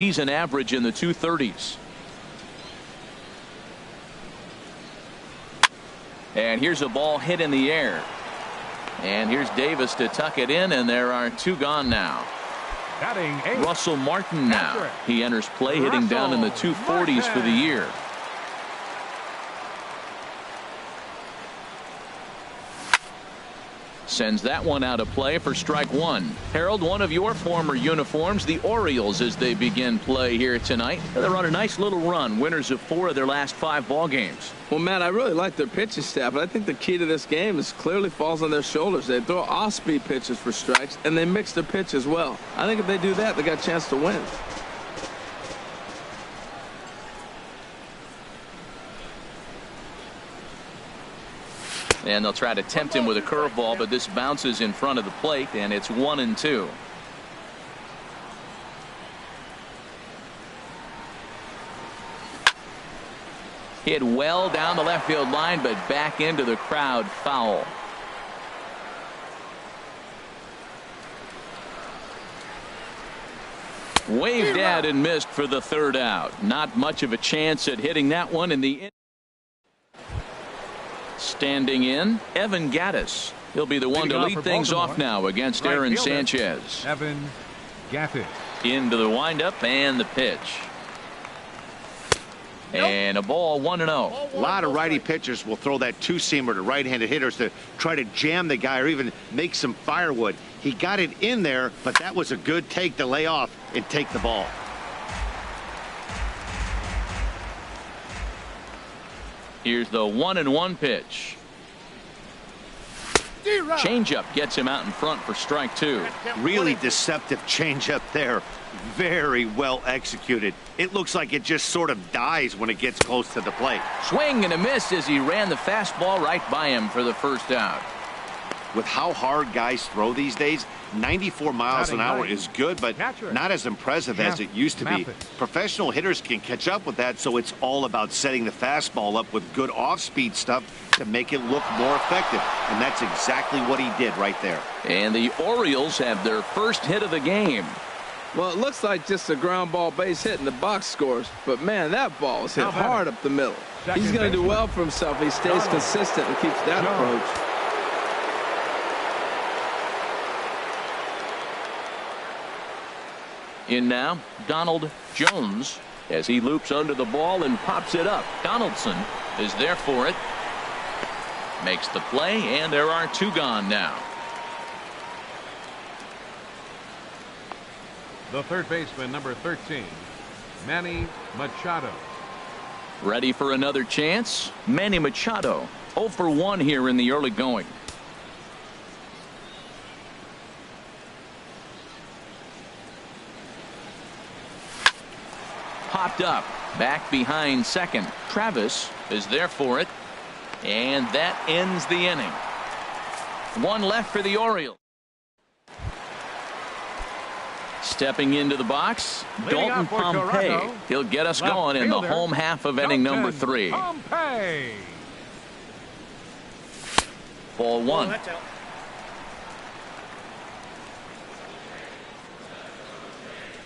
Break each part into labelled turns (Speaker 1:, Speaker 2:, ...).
Speaker 1: Season average in the 230s. And here's a ball hit in the air. And here's Davis to tuck it in, and there are two gone now. Russell Martin now. He enters play, hitting down in the 240s for the year. Sends that one out of play for strike one. Harold, one of your former uniforms, the Orioles, as they begin play here tonight. They're on a nice little run, winners of 4 of their last 5 ball games.
Speaker 2: Well, Matt, I really like their pitching staff, but I think the key to this game is clearly falls on their shoulders. They throw off-speed pitches for strikes, and they mix their pitch as well. I think if they do that, they got a chance to win.
Speaker 1: And they'll try to tempt him with a curveball, but this bounces in front of the plate, and it's 1-2. Hit well down the left field line, but back into the crowd, foul. Waved at and missed for the 3rd out. Not much of a chance at hitting that one in the. Standing in, Evan Gattis. He'll be the one to lead things off now against Aaron Sanchez.
Speaker 3: Evan Gattis.
Speaker 1: Into the windup and the pitch. And a ball, 1-0.
Speaker 4: A lot of righty pitchers will throw that two-seamer to right-handed hitters to try to jam the guy or even make some firewood. He got it in there, but that was a good take to lay off and take the ball.
Speaker 1: Here's the 1-1 pitch. Changeup gets him out in front for strike 2.
Speaker 4: Really deceptive changeup there. Very well executed. It looks like it just sort of dies when it gets close to the plate.
Speaker 1: Swing and a miss as he ran the fastball right by him for the 1st out.
Speaker 4: With how hard guys throw these days, 94 miles an hour is good, but not as impressive as it used to be. Professional hitters can catch up with that, so it's all about setting the fastball up with good off-speed stuff to make it look more effective, and that's exactly what he did right there.
Speaker 1: And the Orioles have their first hit of the game.
Speaker 2: Well, it looks like just a ground ball base hit in the box scores, but man, that ball is hit hard up the middle. He's going to do well for himself if he stays consistent and keeps that approach.
Speaker 1: In now, Donald Jones, as he loops under the ball and pops it up. Donaldson is there for it. Makes the play, and there are 2 gone now.
Speaker 3: The third baseman, number 13, Manny Machado.
Speaker 1: Ready for another chance? Manny Machado, 0 for 1 here in the early going. Popped up, back behind second. Travis is there for it, and that ends the inning. 1 left for the Orioles. Stepping into the box, Dalton Pompey. He'll get us going in the home half of inning number 3. Ball 1.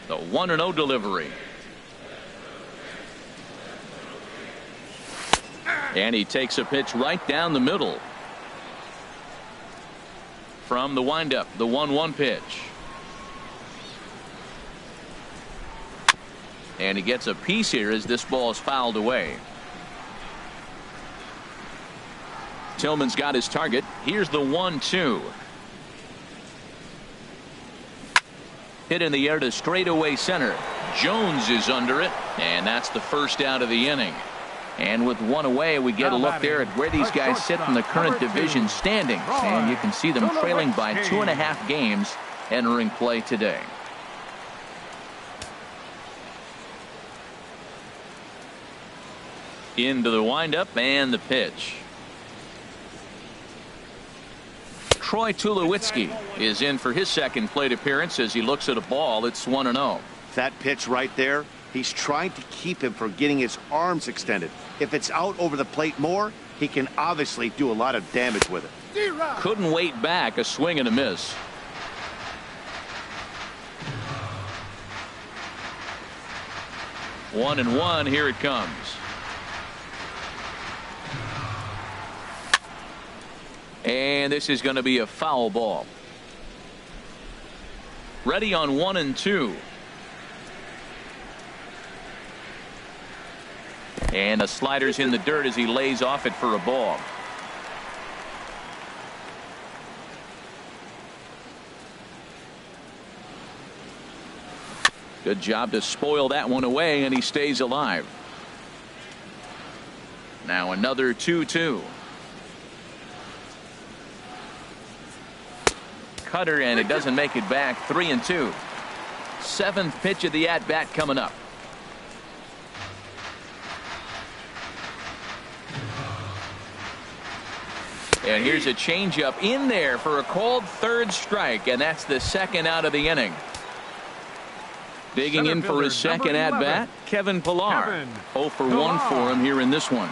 Speaker 1: The 1-0 delivery. And he takes a pitch right down the middle. From the windup, the 1-1 pitch. And he gets a piece here as this ball is fouled away. Tillman's got his target. Here's the 1-2. Hit in the air to straightaway center. Jones is under it, and that's the 1st out of the inning. And with 1 away, we get a look there at where these guys sit in the current division standings. And you can see them trailing by 2.5 games entering play today. Into the windup and the pitch. Troy Tulowitzki is in for his 2nd plate appearance as he looks at a ball. It's 1-0.
Speaker 4: That pitch right there, he's trying to keep him from getting his arms extended. If it's out over the plate more, he can obviously do a lot of damage with it.
Speaker 1: Couldn't wait back. A swing and a miss. 1-1. Here it comes. And this is going to be a foul ball. Ready on 1-2. And the slider's in the dirt as he lays off it for a ball. Good job to spoil that one away, and he stays alive. Now another 2-2. Cutter, and it doesn't make it back. 3-2. Seventh pitch of the at-bat coming up. And here's a changeup in there for a called third strike, and that's the second out of the inning. Digging in for his second at-bat, Kevin Pillar. 0 for 1 for him here in this one.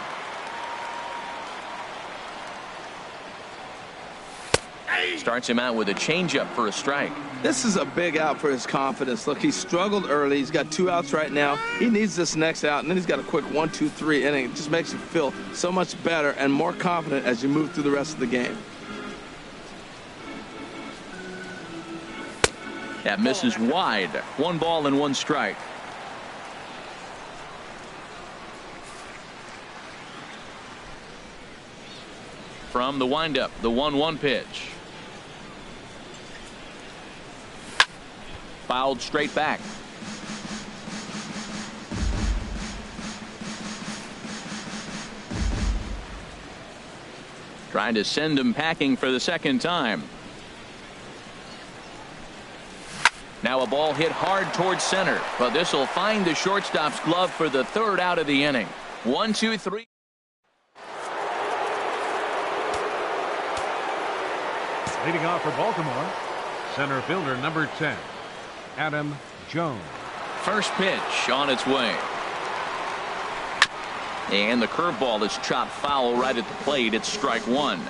Speaker 1: Starts him out with a changeup for a strike.
Speaker 2: This is a big out for his confidence. Look, he struggled early. He's got 2 outs right now. He needs this next out, and then he's got a quick 1-2-3 inning. It just makes you feel so much better and more confident as you move through the rest of the game.
Speaker 1: That misses wide. 1 ball and 1 strike. From the windup, the 1-1 pitch. Fouled straight back. Trying to send him packing for the second time. Now a ball hit hard towards center, but this will find the shortstop's glove for the third out of the inning. 1-2-3.
Speaker 3: Leading off for Baltimore, center fielder number 10, Adam Jones.
Speaker 1: First pitch on its way. And the curveball is chopped foul right at the plate. It's strike 1.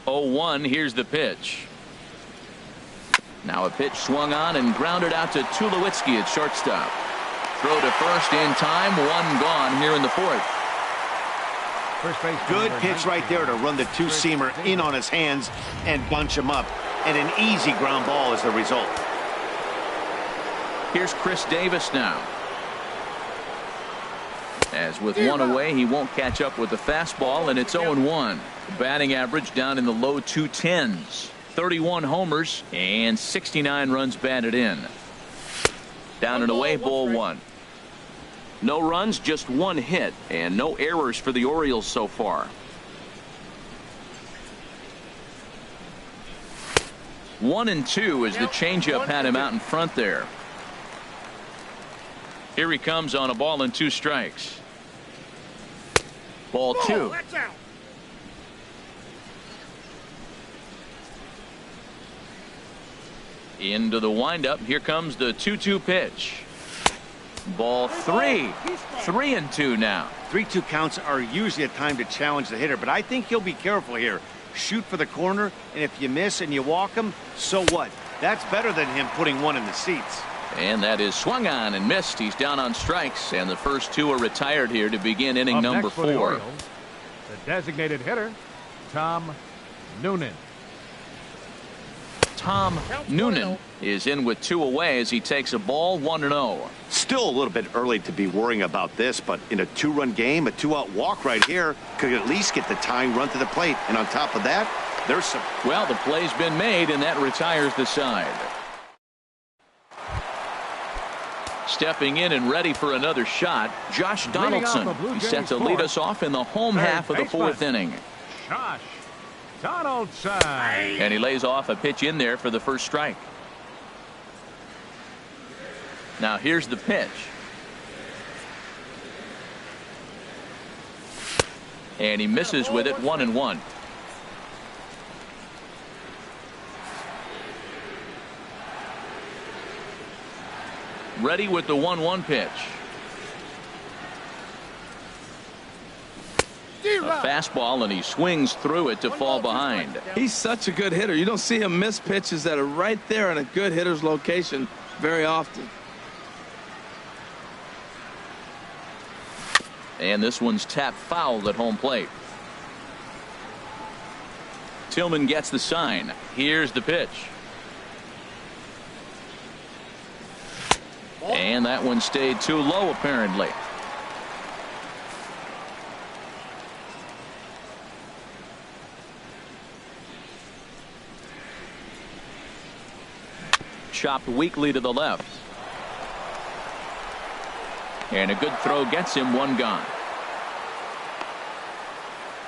Speaker 1: 0-1. Here's the pitch. Now a pitch swung on and grounded out to Tulowitzki at shortstop. Throw to first in time. 1 gone here in the 4th.
Speaker 4: Good pitch right there to run the two-seamer in on his hands and bunch him up. And an easy ground ball is the result.
Speaker 1: Here's Chris Davis now. As with 1 away, he won't catch up with the fastball, and it's 0-1. Batting average down in the low 210s. 31 homers and 69 runs batted in. Down and away, ball 1. No runs, just 1 hit, and no errors for the Orioles so far. 1-2 as the changeup had him out in front there. Here he comes on a ball and 2 strikes. Ball 2. Into the windup. Here comes the 2-2 pitch. Ball 3. 3-2 now.
Speaker 4: 3-2 counts are usually a time to challenge the hitter, but I think he'll be careful here. Shoot for the corner, and if you miss and you walk him, so what? That's better than him putting 1 in the seats.
Speaker 1: And that is swung on and missed. He's down on strikes, and the first 2 are retired here to begin inning
Speaker 3: Up
Speaker 1: number
Speaker 3: next for
Speaker 1: 4.
Speaker 3: the Orioles, the designated hitter, Tom Noonan.
Speaker 1: Tom Noonan is in with 2 away as he takes a ball. 1-0.
Speaker 4: Still a little bit early to be worrying about this, but in a 2-run game, a 2-out walk right here could at least get the tying run to the plate. And on top of that, there's some.
Speaker 1: Well, the play's been made, and that retires the side. Stepping in and ready for another shot, Josh Donaldson. He's set to lead us off in the home half of the 4th inning.
Speaker 3: Josh Donaldson.
Speaker 1: And he lays off a pitch in there for the first strike. Now here's the pitch. And he misses with it. 1-1. Ready with the 1-1 pitch. A fastball, and he swings through it to fall behind.
Speaker 2: He's such a good hitter. You don't see him miss pitches that are right there in a good hitter's location. very often.
Speaker 1: And this one's tapped foul at home plate. Tillman gets the sign. Here's the pitch. And that one stayed too low, apparently. Chopped weakly to the left. And a good throw gets him one gone.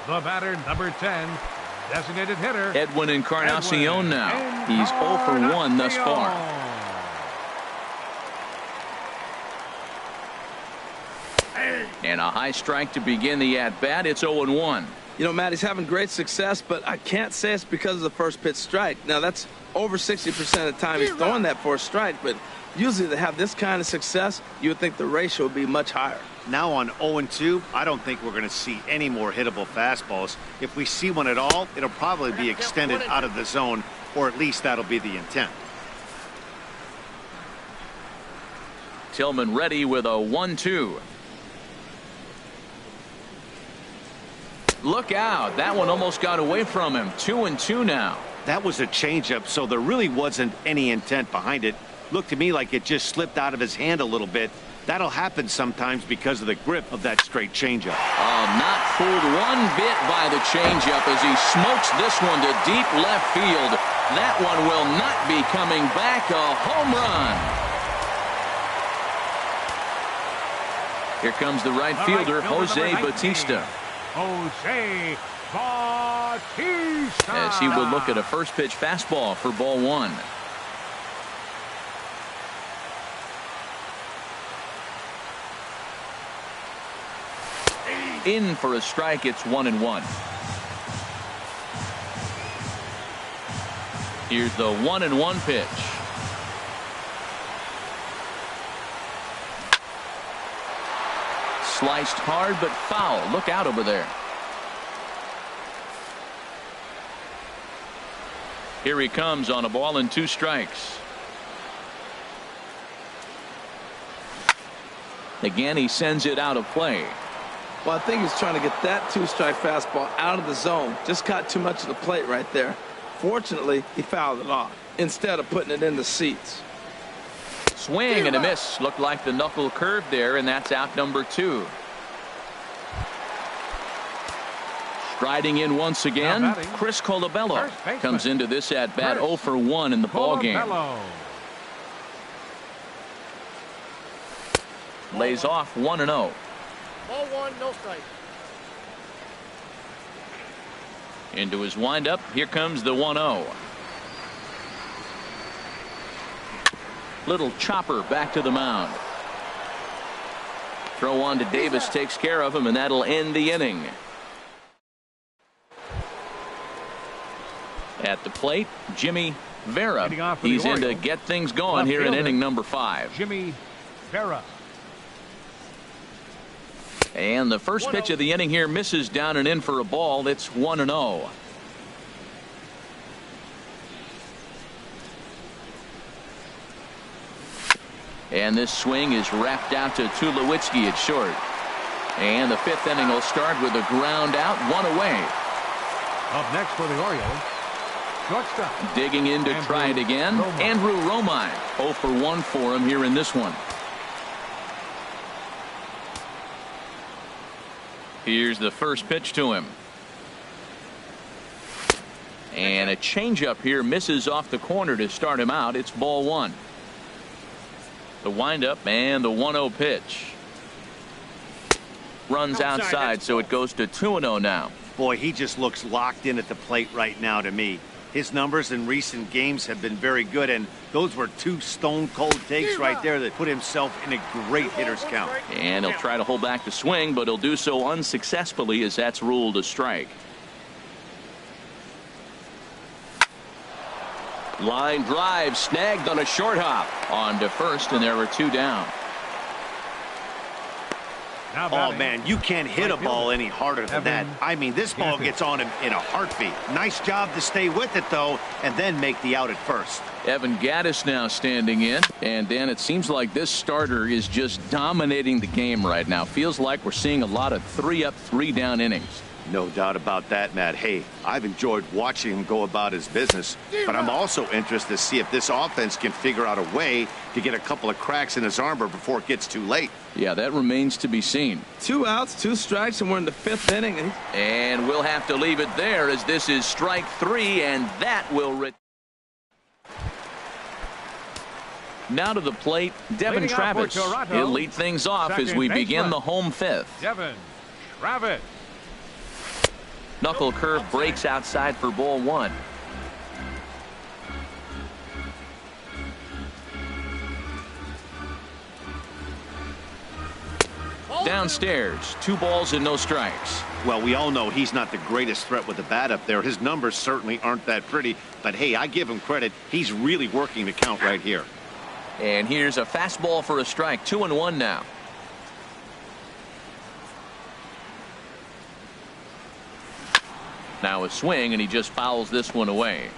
Speaker 3: The batter, number 10, designated hitter,
Speaker 1: Edwin Encarnacion now. He's 0 for 1 thus far. And a high strike to begin the at-bat. It's 0-1.
Speaker 2: You know, Matt, he's having great success, but I can't say it's because of the first pitch strike. Now, that's over 60% of the time he's throwing that for a strike, but usually to have this kind of success, you would think the ratio would be much higher.
Speaker 4: Now on 0-2, I don't think we're going to see any more hittable fastballs. If we see one at all, it'll probably be extended out of the zone, or at least that'll be the intent.
Speaker 1: Tillman ready with a 1-2. Look out. That one almost got away from him. 2-2 now.
Speaker 4: That was a changeup, so there really wasn't any intent behind it. Looked to me like it just slipped out of his hand a little bit. That'll happen sometimes because of the grip of that straight changeup.
Speaker 1: Oh, not fooled one bit by the changeup as he smokes this one to deep left field. That one will not be coming back. A home run. Here comes the right fielder, Jose Bautista.
Speaker 3: Jose Bautista.
Speaker 1: As he will look at a first pitch fastball for ball one. In for a strike. It's 1-1. Here's the 1-1 pitch. Sliced hard but foul. Look out over there. Here he comes on a ball and 2 strikes. Again, he sends it out of play.
Speaker 2: Well, I think he's trying to get that 2-strike fastball out of the zone. Just caught too much of the plate right there. Fortunately, he fouled it off instead of putting it in the seats.
Speaker 1: Swing and a miss. Looked like the knuckle curve there, and that's out number 2. Striding in once again, Chris Colabello comes into this at bat 0 for 1 in the ball game. Lays off 1-0.
Speaker 5: Ball 1, no strike.
Speaker 1: Into his windup. Here comes the 1-0. Little chopper back to the mound. Throw on to Davis takes care of him, and that'll end the inning. At the plate, Jimmy Vera. He's in to get things going here in inning number 5.
Speaker 3: Jimmy Vera.
Speaker 1: And the first pitch of the inning here misses down and in for a ball. It's 1-0. And this swing is wrapped out to Tulowitzki at short. And the 5th inning will start with a ground out, 1 away.
Speaker 3: Up next for the Orioles, shortstop.
Speaker 1: Digging in to try it again. Andrew Romine. 0 for 1 for him here in this one. Here's the first pitch to him. And a changeup here misses off the corner to start him out. It's ball 1. The windup and the 1-0 pitch. Runs outside, so it goes to 2-0 now.
Speaker 4: Boy, he just looks locked in at the plate right now to me. His numbers in recent games have been very good, and those were 2 stone-cold takes right there that put himself in a great hitter's count.
Speaker 1: And he'll try to hold back the swing, but he'll do so unsuccessfully as that's ruled a strike. Line drive snagged on a short hop on to first, and there were 2 down.
Speaker 4: Oh, man, you can't hit a ball any harder than that. I mean, this ball gets on him in a heartbeat. Nice job to stay with it, though, and then make the out at first.
Speaker 1: Evan Gaddis now standing in. And, Dan, it seems like this starter is just dominating the game right now. Feels like we're seeing a lot of 3-up, 3-down innings.
Speaker 4: No doubt about that, Matt. Hey, I've enjoyed watching him go about his business, but I'm also interested to see if this offense can figure out a way to get a couple of cracks in his armor before it gets too late.
Speaker 1: Yeah, that remains to be seen.
Speaker 2: 2 outs, 2 strikes, and we're in the 5th inning.
Speaker 1: And we'll have to leave it there as this is strike 3, and that will... Now to the plate, Devin Travis. He'll lead things off as we begin the home 5th.
Speaker 3: Devin Travis.
Speaker 1: Knuckle curve breaks outside for ball 1. Downstairs, 2 balls and no strikes.
Speaker 4: Well, we all know he's not the greatest threat with the bat up there. His numbers certainly aren't that pretty, but hey, I give him credit. He's really working the count right here.
Speaker 1: And here's a fastball for a strike. 2-1 now. Now a swing, and he just fouls this one away.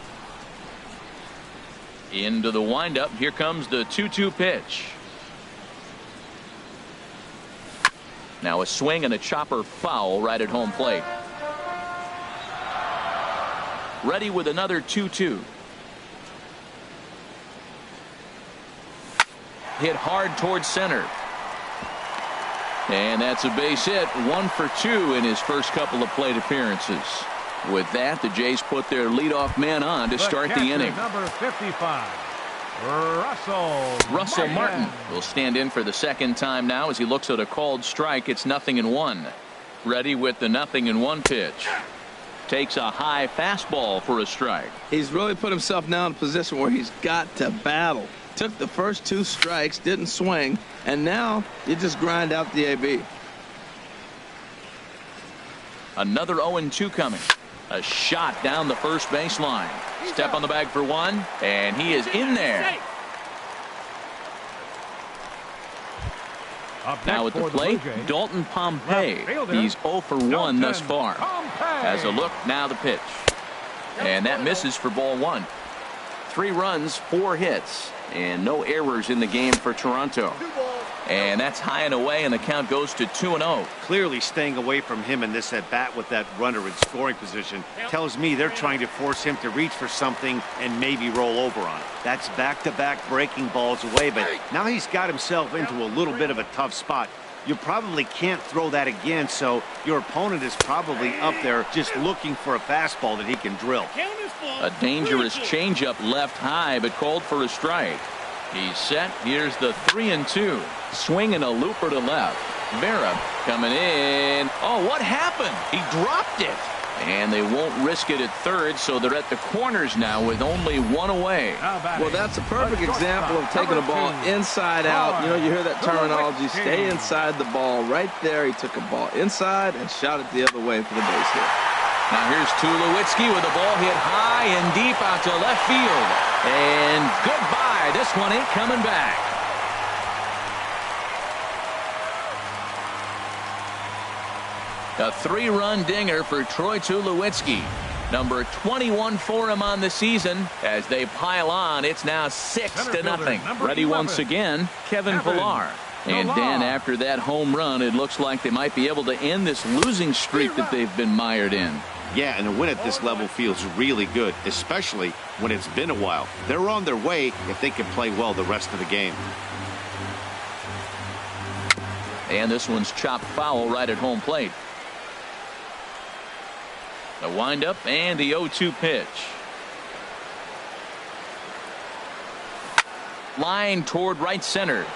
Speaker 1: Into the windup. Here comes the 2-2 pitch. Now a swing and a chopper foul right at home plate. Ready with another 2-2. Hit hard towards center. And that's a base hit. 1 for 2 in his first couple of plate appearances. With that, the Jays put their leadoff man on to start the inning.
Speaker 3: Number 55,
Speaker 1: Russell Martin will stand in for the second time now as he looks at a called strike. It's 0-1. Ready with the 0-1 pitch. Takes a high fastball for a strike.
Speaker 2: He's really put himself now in a position where he's got to battle. Took the first 2 strikes, didn't swing, and now you just grind out the AB.
Speaker 1: Another 0-2 coming. A shot down the first baseline. Step on the bag for 1, and he is in there. Now at the plate, Dalton Pompey. He's 0 for 1 thus far. Has a look, now the pitch. And that misses for ball 1. 3 runs, 4 hits, and no errors in the game for Toronto. And that's high and away, and the count goes to 2-0.
Speaker 4: Clearly staying away from him in this at-bat with that runner in scoring position tells me they're trying to force him to reach for something and maybe roll over on it. That's back-to-back breaking balls away, but now he's got himself into a little bit of a tough spot. You probably can't throw that again, so your opponent is probably up there just looking for a fastball that he can drill.
Speaker 1: A dangerous changeup left high, but called for a strike. He's set. Here's the 3-2. Swinging a looper to left. Vera coming in. Oh, what happened? He dropped it. And they won't risk it at third, so they're at the corners now with only 1 away.
Speaker 2: Well, that's a perfect example of taking a ball inside out. You know, you hear that terminology, stay inside the ball. Right there, he took a ball inside and shot it the other way for the base hit.
Speaker 1: Now here's Tulowitzki with the ball hit high and deep out to left field. And goodbye. This one ain't coming back. A 3-run dinger for Troy Tulowitzki. Number 21 for him on the season. As they pile on, it's now 6-0. Ready once again, Kevin Pillar. And Dan, after that home run, it looks like they might be able to end this losing streak that they've been mired in.
Speaker 4: Yeah, and a win at this level feels really good, especially when it's been a while. They're on their way if they can play well the rest of the game.
Speaker 1: And this one's chopped foul right at home plate. The windup and the 0-2 pitch. Line toward right center.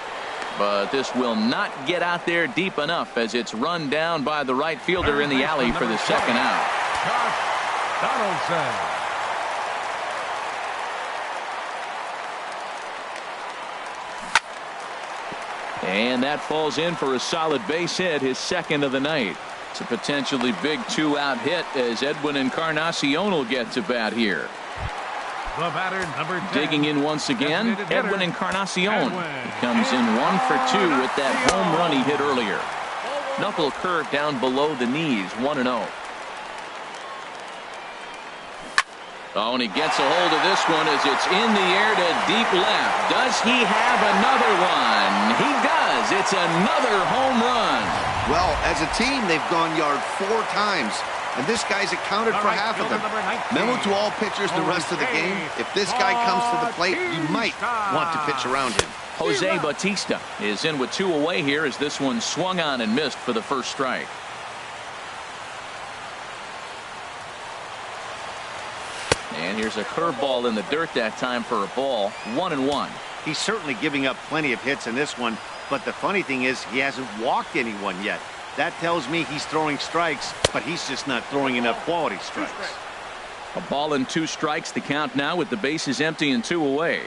Speaker 1: But this will not get out there deep enough as it's run down by the right fielder in the alley for the second out.
Speaker 3: Josh Donaldson.
Speaker 1: And that falls in for a solid base hit, his second of the night. It's a potentially big 2-out hit as Edwin Encarnacion will get to bat here.
Speaker 3: The batter, number 10.
Speaker 1: Digging in once again, Edwin Encarnacion. He comes in 1 for 2 with that home run he hit earlier. Knuckle curve down below the knees, 1-0. Oh, and he gets a hold of this one as it's in the air to deep left. Does he have another one? He does. It's another home run.
Speaker 4: Well, as a team, they've gone yard 4 times, and this guy's accounted for half of them. Memo to all pitchers the rest of the game. If this guy comes to the plate, you might want to pitch around him.
Speaker 1: Jose Bautista is in with 2 away here as this one swung on and missed for the first strike. And here's a curveball in the dirt that time for a ball. 1-1.
Speaker 4: He's certainly giving up plenty of hits in this one, but the funny thing is he hasn't walked anyone yet. That tells me he's throwing strikes, but he's just not throwing enough quality strikes.
Speaker 1: A ball and 2 strikes to count now with the bases empty and 2 away.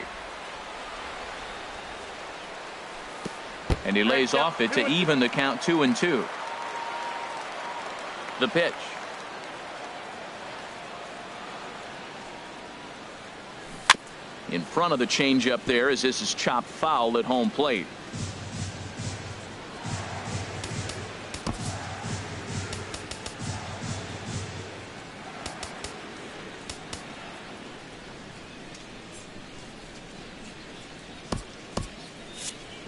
Speaker 1: And he lays off it to even the count 2-2. The pitch. In front of the changeup there as this is chopped foul at home plate.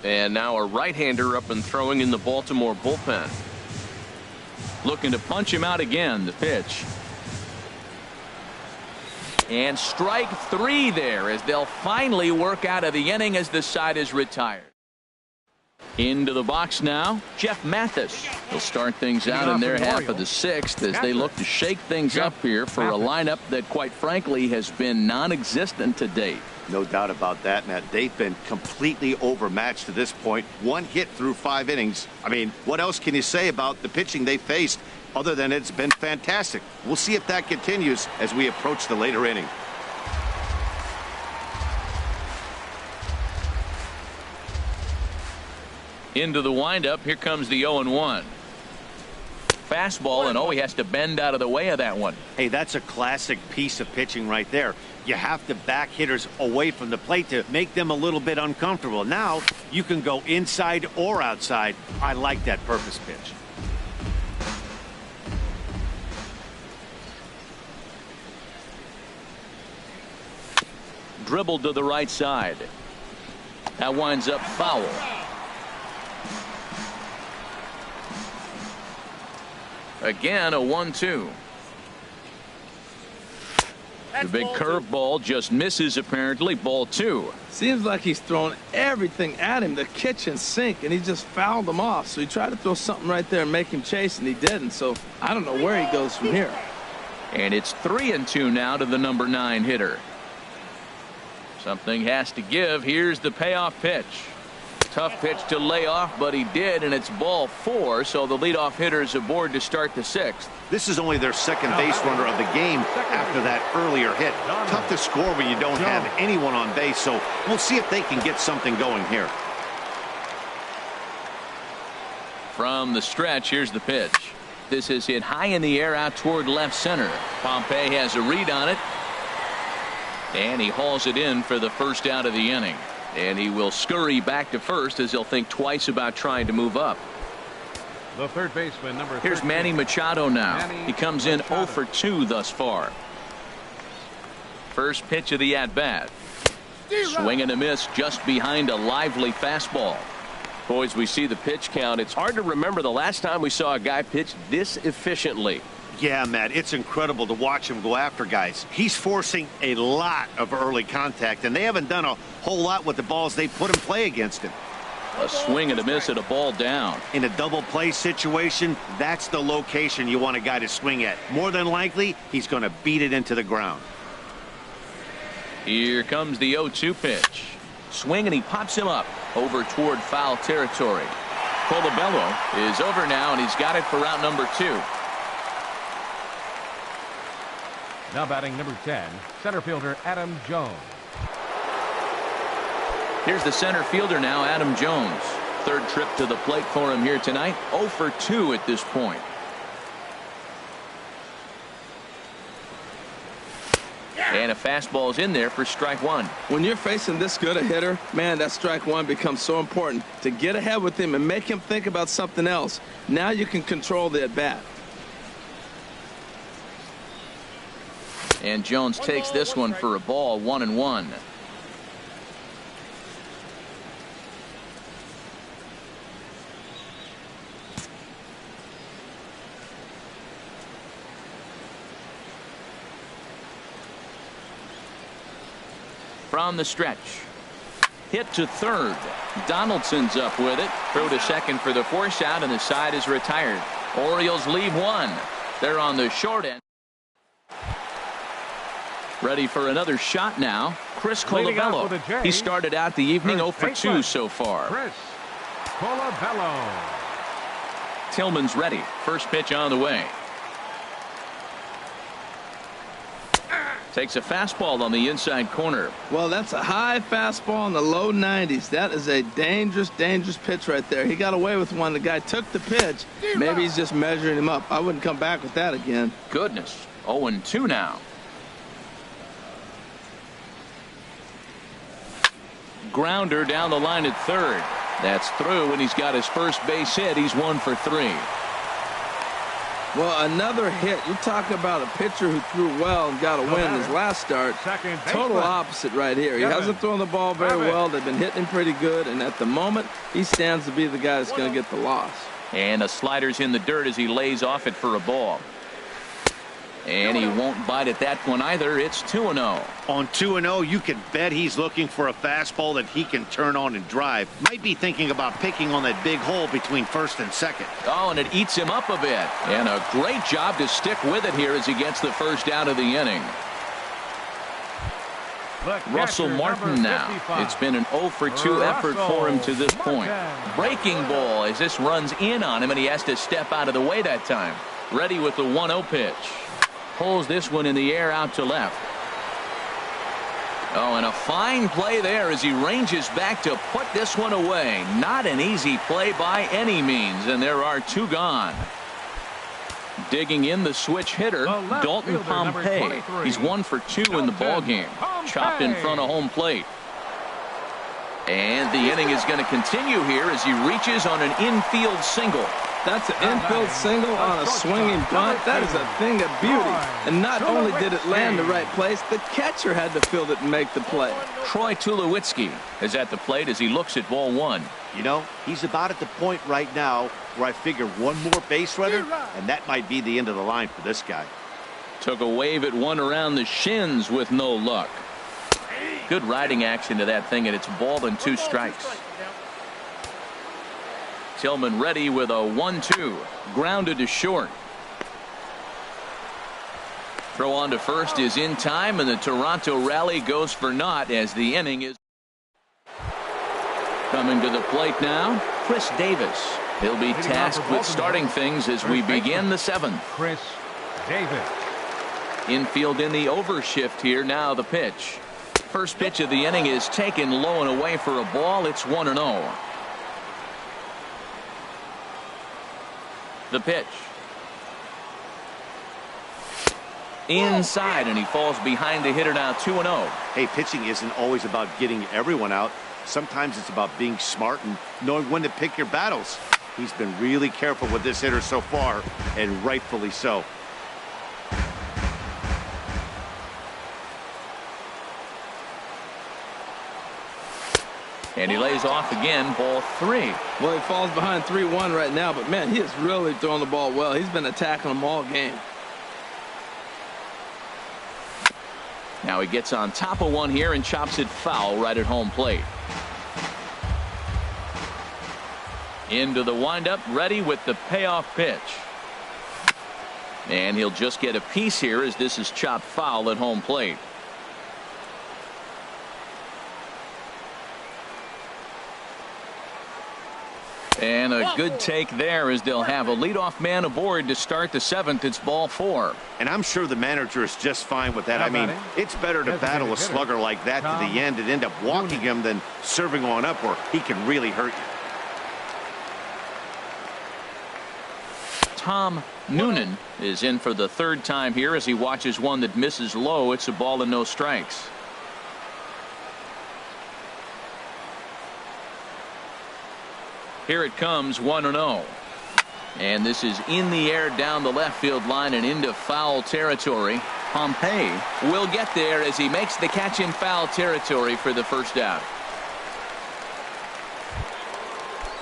Speaker 1: And now a right-hander up and throwing in the Baltimore bullpen. Looking to punch him out again. The pitch. And strike 3 there as they'll finally work out of the inning as the side is retired. Into the box now, Jeff Mathis. They'll start things out in their half of the 6th as they look to shake things up here for a lineup that quite frankly has been non-existent to date.
Speaker 4: No doubt about that, Matt. They've been completely overmatched to this point. 1 hit through 5 innings. I mean, what else can you say about the pitching they faced other than it's been fantastic? We'll see if that continues as we approach the later inning.
Speaker 1: Into the windup. Here comes the 0-1. Fastball, and he has to bend out of the way of that one.
Speaker 4: Hey, that's a classic piece of pitching right there. You have to back hitters away from the plate to make them a little bit uncomfortable. Now you can go inside or outside. I like that purpose pitch.
Speaker 1: Dribbled to the right side. That winds up foul. Again, a 1-2. The big curveball just misses apparently. Ball 2.
Speaker 2: Seems like he's throwing everything at him, the kitchen sink, and he just fouled them off. So he tried to throw something right there and make him chase, and he didn't. So I don't know where he goes from here.
Speaker 1: And it's 3-2 now to the number 9 hitter. Something has to give. Here's the payoff pitch. Tough pitch to lay off, but he did, and it's ball 4, so the leadoff hitter is aboard to start the 6th.
Speaker 4: This is only their second base runner of the game after that earlier hit. Tough to score when you don't have anyone on base, so we'll see if they can get something going here.
Speaker 1: From the stretch, here's the pitch. This is hit high in the air out toward left center. Pompey has a read on it, and he hauls it in for the first out of the inning. And he will scurry back to first as he'll think twice about trying to move up.
Speaker 3: The third baseman, number 13.
Speaker 1: Here's Manny Machado now. He comes in 0 for 2 thus far. First pitch of the at-bat. Swing and a miss just behind a lively fastball. Boys, we see the pitch count. It's hard to remember the last time we saw a guy pitch this efficiently.
Speaker 4: Yeah, Matt, it's incredible to watch him go after guys. He's forcing a lot of early contact, and they haven't done a whole lot with the balls they put in play against him.
Speaker 1: A swing and a miss at a ball down.
Speaker 4: In a double play situation, that's the location you want a guy to swing at. More than likely, he's going to beat it into the ground.
Speaker 1: Here comes the 0-2 pitch. Swing, and he pops him up over toward foul territory. Colabello is over now, and he's got it for route number 2.
Speaker 3: Now batting number 10, center fielder Adam Jones.
Speaker 1: Here's the center fielder now, Adam Jones. Third trip to the plate for him here tonight. 0 for 2 at this point. And a fastball is in there for strike 1.
Speaker 2: When you're facing this good a hitter, man, that strike 1 becomes so important to get ahead with him and make him think about something else. Now you can control the at-bat.
Speaker 1: And Jones takes this one for a ball, 1-1. From the stretch. Hit to third. Donaldson's up with it. Throw to second for the force out, and the side is retired. Orioles leave one. They're on the short end. Ready for another shot now. Chris Colabello. He started out the evening 0 for 2 so far.
Speaker 3: Chris Colabello.
Speaker 1: Tillman's ready. First pitch on the way. Takes a fastball on the inside corner.
Speaker 2: Well, that's a high fastball in the low 90s. That is a dangerous, dangerous pitch right there. He got away with one. The guy took the pitch. Maybe he's just measuring him up. I wouldn't come back with that again.
Speaker 1: Goodness. 0-2 now. Grounder down the line at third. That's through, and he's got his first base hit. He's 1 for 3.
Speaker 2: Well, another hit. You're talking about a pitcher who threw well and got a win his last start. Total opposite right here. He hasn't thrown the ball very well. They've been hitting him pretty good, and at the moment, he stands to be the guy that's going to get the loss.
Speaker 1: And a slider's in the dirt as he lays off it for a ball. And he won't bite at that one either. It's 2-0.
Speaker 4: On 2-0, you can bet he's looking for a fastball that he can turn on and drive. Might be thinking about picking on that big hole between first and second.
Speaker 1: Oh, and it eats him up a bit. And a great job to stick with it here as he gets the first out of the inning. Russell Martin now. It's been an 0 for 2 effort for him to this point. Breaking ball as this runs in on him, and he has to step out of the way that time. Ready with the 1-0 pitch. Pulls this one in the air out to left. Oh, and a fine play there as he ranges back to put this one away. Not an easy play by any means, and there are 2 gone. Digging in the switch hitter, Dalton Pompey. He's 1 for 2 in the ballgame. Chopped in front of home plate. And the inning is going to continue here as he reaches on an infield single.
Speaker 2: That's an infield single on a swinging bunt. That is a thing of beauty. And not only did it land the right place, the catcher had to field it and make the play.
Speaker 1: Troy Tulowitzki is at the plate as he looks at ball 1.
Speaker 4: You know, he's about at the point right now where I figure one more base runner, and that might be the end of the line for this guy.
Speaker 1: Took a wave at one around the shins with no luck. Good riding action to that thing, and it's ball and 2 strikes. Tillman ready with a 1-2. Grounded to short. Throw on to first is in time, and the Toronto rally goes for naught as the inning is coming to the plate now. Chris Davis. He'll be tasked with starting things as we begin the 7th.
Speaker 3: Chris Davis.
Speaker 1: Infield in the overshift here. Now the pitch. First pitch of the inning is taken low and away for a ball. It's 1-0. The pitch. Inside, and he falls behind the hitter now. 2-0.
Speaker 4: Hey, pitching isn't always about getting everyone out. Sometimes it's about being smart and knowing when to pick your battles. He's been really careful with this hitter so far, and rightfully so.
Speaker 1: And he lays off again, ball 3.
Speaker 2: Well, he falls behind 3-1 right now, but man, he is really throwing the ball well. He's been attacking them all game.
Speaker 1: Now he gets on top of one here and chops it foul right at home plate. Into the windup, ready with the payoff pitch. And he'll just get a piece here as this is chopped foul at home plate. And a good take there as they'll have a leadoff man aboard to start the 7th. It's ball 4.
Speaker 4: And I'm sure the manager is just fine with that. I mean, it's better to battle a slugger like that to the end and end up walking him than serving on up where he can really hurt you.
Speaker 1: Tom Noonan is in for the 3rd time here as he watches one that misses low. It's a ball and no strikes. Here it comes, 1-0. And this is in the air down the left field line and into foul territory. Pompey will get there as he makes the catch in foul territory for the first out.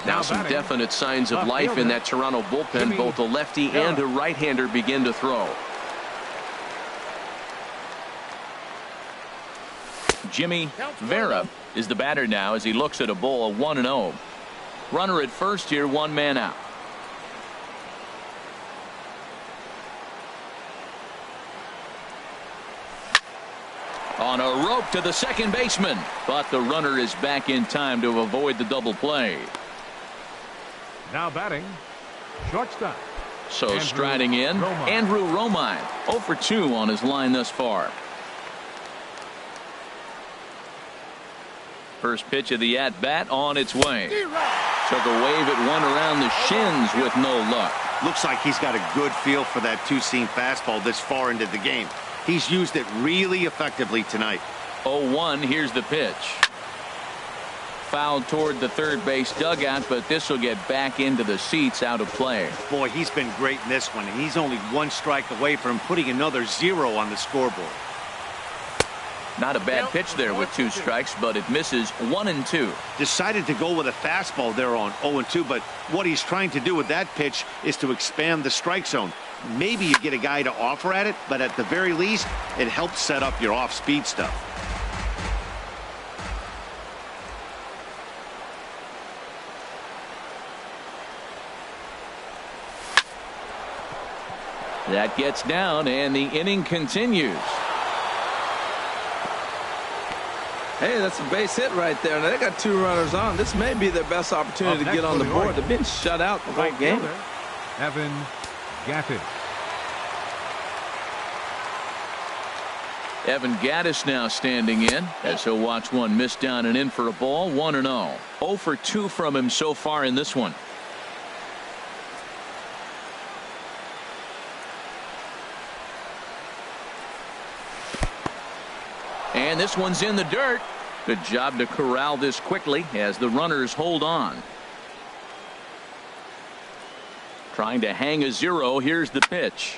Speaker 1: Now some definite signs of life in that Toronto bullpen. Both a lefty and a right-hander begin to throw. Jimmy Vera is the batter now as he looks at a bowl of 1-0. Runner at first here, one man out. On a rope to the second baseman, but the runner is back in time to avoid the double play.
Speaker 3: Now batting, shortstop.
Speaker 1: So striding in, Andrew Romine, 0 for 2 on his line thus far. First pitch of the at-bat on its way. Took a wave at one around the shins with no luck.
Speaker 4: Looks like he's got a good feel for that two-seam fastball this far into the game. He's used it really effectively tonight.
Speaker 1: 0-1, here's the pitch. Fouled toward the third base dugout, but this will get back into the seats, out of play.
Speaker 4: Boy, he's been great in this one, and he's only one strike away from putting another 0 on the scoreboard.
Speaker 1: Not a bad pitch there with 2 strikes, but it misses 1-2.
Speaker 4: Decided to go with a fastball there on 0-2, but what he's trying to do with that pitch is to expand the strike zone. Maybe you get a guy to offer at it, but at the very least, it helps set up your off-speed stuff.
Speaker 1: That gets down, and the inning continues.
Speaker 2: Hey, that's a base hit right there. Now they got 2 runners on. This may be their best opportunity to get on the board. They've been shut out the whole game.
Speaker 3: Evan Gattis.
Speaker 1: Evan Gattis now standing in as he'll watch one miss down and in for a ball. 1-0. 0 for 2 from him so far in this one. And this one's in the dirt. Good job to corral this quickly as the runners hold on. Trying to hang a 0. Here's the pitch.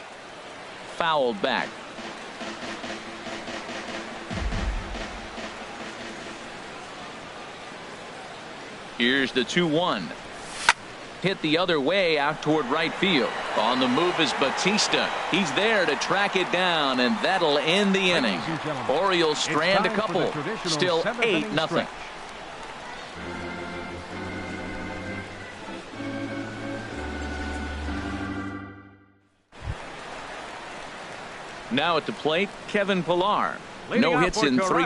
Speaker 1: Fouled back. Here's the 2-1. Hit the other way out toward right field. On the move is Batista. He's there to track it down, and that'll end the inning. Orioles strand a couple. Still 8-0. Now at the plate, Kevin Pillar. No hits in 3.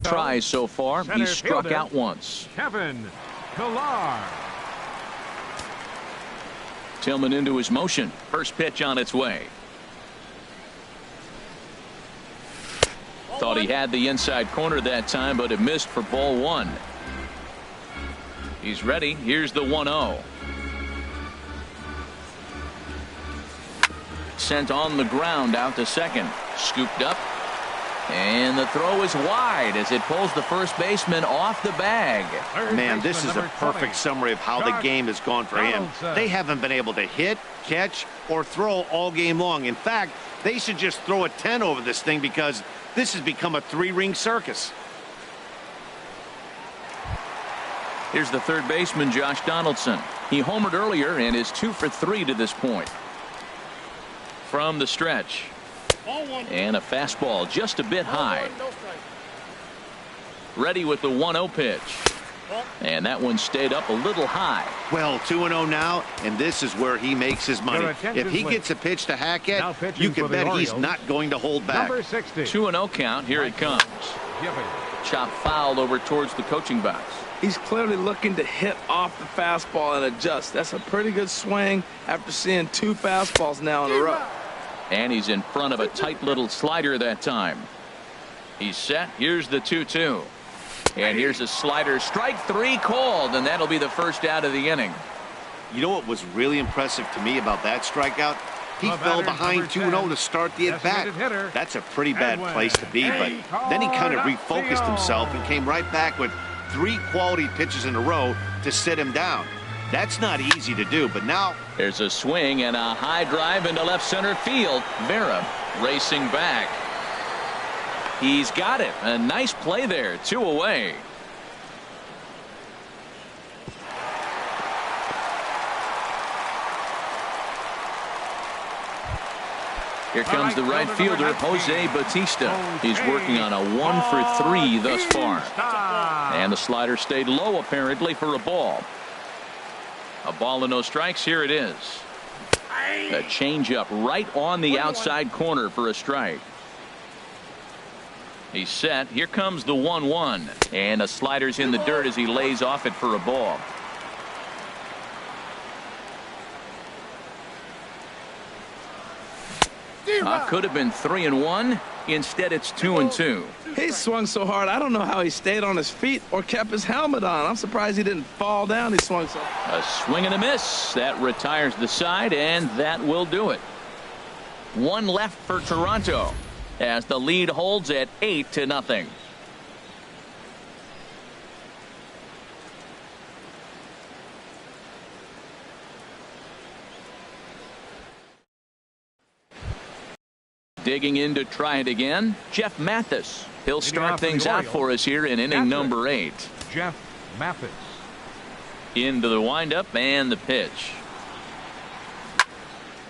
Speaker 1: Tries so far. He's struck out once.
Speaker 3: Kevin Pillar.
Speaker 1: Tillman into his motion. First pitch on its way. Thought he had the inside corner that time, but it missed for ball 1. He's ready. Here's the 1-0. Sent on the ground out to second. Scooped up. And the throw is wide as it pulls the first baseman off the bag.
Speaker 4: Man, this is a perfect summary of how the game has gone for him. They haven't been able to hit, catch, or throw all game long. In fact, they should just throw a 10 over this thing because this has become a 3-ring circus.
Speaker 1: Here's the third baseman, Josh Donaldson. He homered earlier and is 2 for 3 to this point. From the stretch. And a fastball just a bit high. Ready with the 1-0 pitch. And that one stayed up a little high.
Speaker 4: Well, 2-0 now, and this is where he makes his money. If he gets a pitch to hack at, you can bet he's not going to hold back.
Speaker 1: 2-0 count. Here it comes. chop foul over towards the coaching box.
Speaker 2: He's clearly looking to hit off the fastball and adjust. That's a pretty good swing after seeing 2 fastballs now in a row.
Speaker 1: And he's in front of a tight little slider that time. He's set. Here's the 2-2. And here's a slider. Strike 3 called, and that'll be the first out of the inning.
Speaker 4: You know what was really impressive to me about that strikeout? He fell behind 2-0 to start the at-bat. That's a pretty bad place to be, but then he kind of refocused himself and came right back with 3 quality pitches in a row to sit him down. That's not easy to do, but now...
Speaker 1: There's a swing and a high drive into left center field. Vera racing back. He's got it. A nice play there. 2 away. Here comes the right fielder, Jose Bautista. He's working on a 1-for-3 thus far. And the slider stayed low, apparently, for a ball. A ball and no strikes. Here it is. A changeup right on the outside corner for a strike. He's set. Here comes the 1-1. And a slider's in the dirt as he lays off it for a ball. Could have been 3-1. Instead, it's 2-2.
Speaker 2: He swung so hard, I don't know how he stayed on his feet or kept his helmet on. I'm surprised he didn't fall down. He swung so hard.
Speaker 1: A swing and a miss. That retires the side, and that will do it. 1 left for Toronto as the lead holds at 8-0. Digging in to try it again, Jeff Mathis. He'll start things out for us here in inning number 8.
Speaker 3: Jeff Mathis.
Speaker 1: Into the windup and the pitch.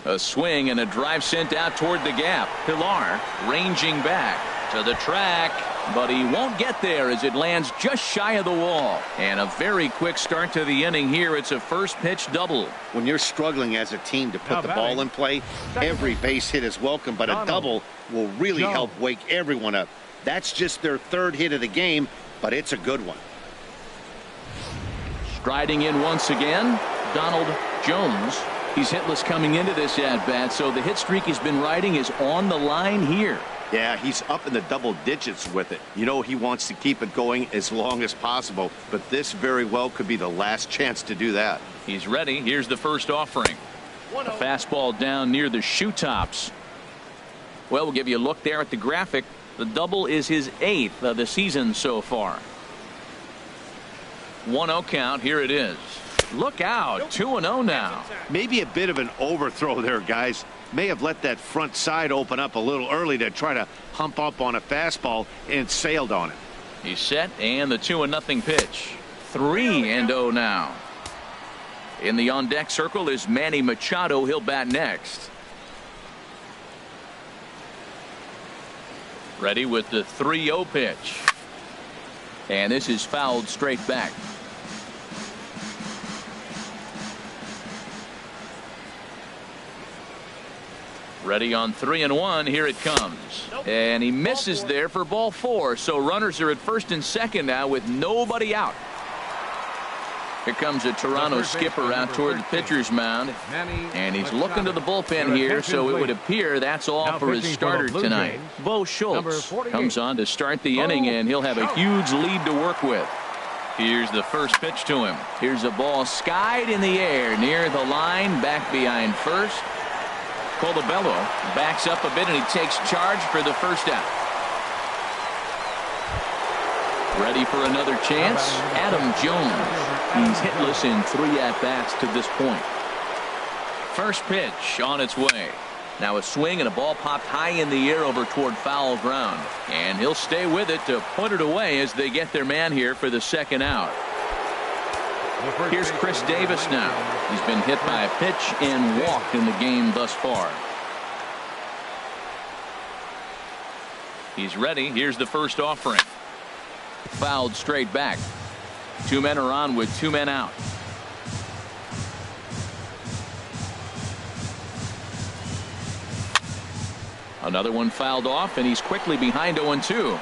Speaker 1: A swing and a drive sent out toward the gap. Pilar ranging back to the track, but he won't get there as it lands just shy of the wall. And a very quick start to the inning here. It's a first pitch double.
Speaker 4: When you're struggling as a team to put the ball in play, every base hit is welcome, but a double will really help wake everyone up. That's just their 3rd hit of the game, but it's a good one.
Speaker 1: Striding in once again, Donald Jones. He's hitless coming into this at-bat, so the hit streak he's been riding is on the line here.
Speaker 4: Yeah, he's up in the double digits with it. You know, he wants to keep it going as long as possible, but this very well could be the last chance to do that.
Speaker 1: He's ready. Here's the first offering. A fastball down near the shoe tops. Well, we'll give you a look there at the graphic. The double is his 8th of the season so far. 1-0 count. Here it is. Look out. 2-0 now.
Speaker 4: Maybe a bit of an overthrow there, guys. May have let that front side open up a little early to try to hump up on a fastball and sailed on it.
Speaker 1: He's set, and the 2-0 pitch. 3-0 now. In the on-deck circle is Manny Machado. He'll bat next. Ready with the 3-0 pitch. And this is fouled straight back. Ready on 3-1. Here it comes. And he misses there for ball 4. So runners are at first and second now with nobody out. Here comes a Toronto skipper out toward the pitcher's mound. And he's looking to the bullpen here, so it would appear that's all for his starter tonight. Bo Schultz comes on to start the inning, and he'll have a huge lead to work with. Here's the first pitch to him. Here's a ball skied in the air near the line, back behind first. Colabello backs up a bit, and he takes charge for the first out. Ready for another chance? Adam Jones. He's hitless in 3 at-bats to this point. First pitch on its way. Now a swing and a ball popped high in the air over toward foul ground. And he'll stay with it to put it away as they get their man here for the second out. Here's Chris Davis now. He's been hit by a pitch and walked in the game thus far. He's ready. Here's the first offering. Fouled straight back. 2 men are on with 2 men out. Another one fouled off, and he's quickly behind 0-2.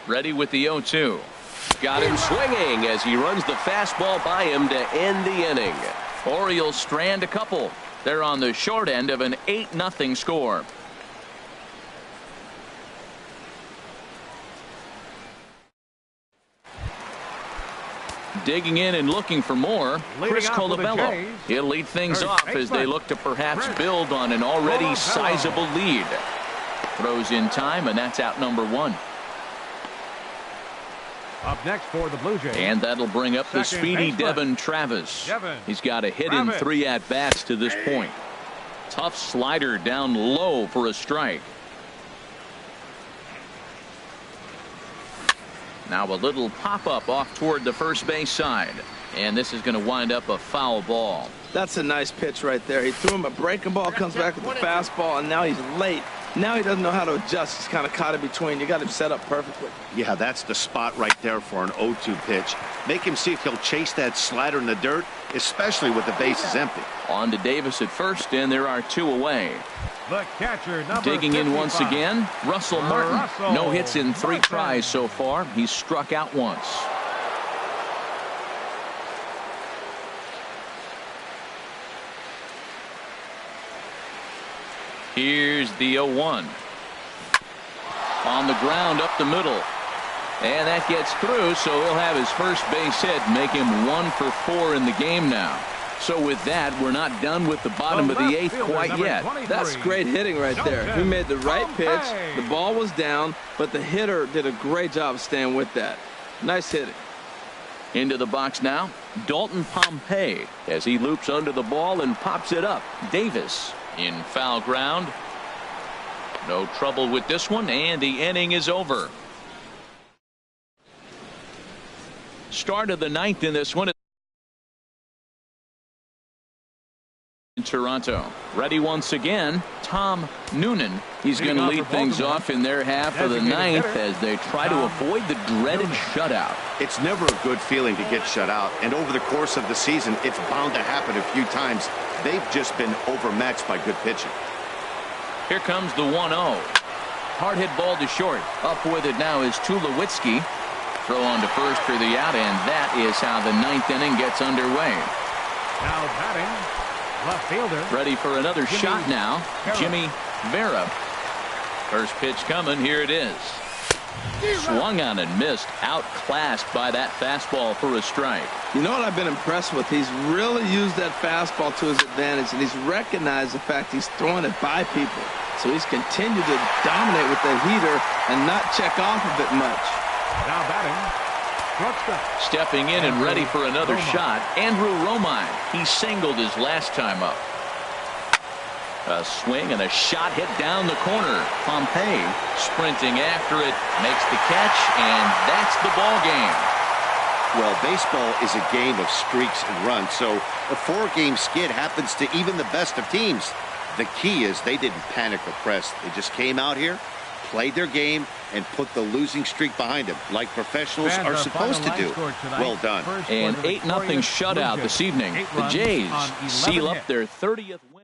Speaker 1: Ready with the 0-2.
Speaker 6: Got him swinging as he runs the fastball by him to end the inning.
Speaker 1: Orioles strand a couple. They're on the short end of an 8-0 score. Digging in and looking for more, Chris Colabello. He'll lead things off as they look to perhaps build on an already sizable lead. Throws in time, and that's out number 1.
Speaker 3: Up next for the Blue Jays.
Speaker 1: And that'll bring up the speedy Devin Travis. He's got a hit in 3 at-bats to this point. Tough slider down low for a strike. Now a little pop-up off toward the first base side. And this is going to wind up a foul ball.
Speaker 2: That's a nice pitch right there. He threw him a breaking ball, comes back with the fastball, and now he's late. Now he doesn't know how to adjust. He's kind of caught in between. You got him set up perfectly.
Speaker 4: Yeah, that's the spot right there for an 0-2 pitch. Make him see if he'll chase that slider in the dirt, especially with the bases empty.
Speaker 1: On to Davis at first, and there are 2 away.
Speaker 3: The catcher,
Speaker 1: digging
Speaker 3: 55.
Speaker 1: in once again, Russell Martin. No hits in 3 tries so far. He's struck out once. Here's the 0-1. On the ground up the middle. And that gets through, so he'll have his first base hit, make him 1 for 4 in the game now. So with that, we're not done with the bottom of the 8th quite yet.
Speaker 2: That's great hitting right there. He made the right pitch. The ball was down, but the hitter did a great job of staying with that. Nice hitting.
Speaker 1: Into the box now, Dalton Pompey as he loops under the ball and pops it up. Davis in foul ground. No trouble with this one, and the inning is over. Start of the 9th in this one. In Toronto. Ready once again, Tom Noonan. He's going to lead things off in their half of the 9th as they try to avoid the dreaded shutout.
Speaker 4: It's never a good feeling to get shut out, and over the course of the season, it's bound to happen a few times. They've just been overmatched by good pitching.
Speaker 1: Here comes the 1-0. Hard hit ball to short. Up with it now is Tulowitzki. Throw on to first for the out, and that is how the 9th inning gets underway.
Speaker 3: Now batting, left fielder.
Speaker 1: Ready for another shot now. Jimmy Vera. First pitch coming. Here it is. Swung on and missed. Outclassed by that fastball for a strike.
Speaker 2: You know what I've been impressed with? He's really used that fastball to his advantage, and he's recognized the fact he's throwing it by people. So he's continued to dominate with the heater and not check off of it much.
Speaker 3: Now batting, shortstop.
Speaker 1: Stepping in and ready for another shot, Andrew Romine. He singled his last time up. A swing and a shot hit down the corner. Pompey sprinting after it, makes the catch, and that's the ball game.
Speaker 4: Well, baseball is a game of streaks and runs, so a 4-game skid happens to even the best of teams. The key is they didn't panic or press. They just came out here, played their game, and put the losing streak behind them, like professionals are supposed to do. Well done.
Speaker 1: An 8-0 shutout this evening. The Jays seal up their 30th win.